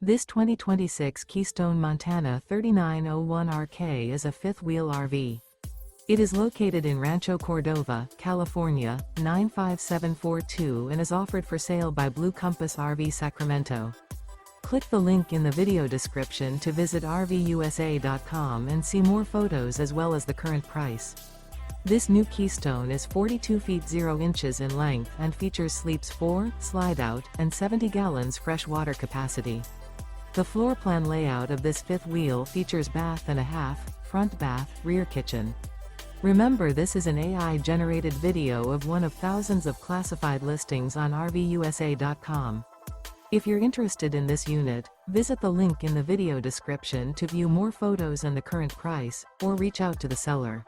This 2026 Keystone Montana 3901RK is a fifth-wheel RV. It is located in Rancho Cordova, California, 95742 and is offered for sale by Blue Compass RV Sacramento. Click the link in the video description to visit RVUSA.com and see more photos as well as the current price. This new Keystone is 42 feet 0 inches in length and features sleeps 4, slide-out, and 70 gallons fresh water capacity. The floor plan layout of this fifth wheel features bath and a half, front bath, rear kitchen. Remember, this is an AI-generated video of one of thousands of classified listings on RVUSA.com. If you're interested in this unit, visit the link in the video description to view more photos and the current price, or reach out to the seller.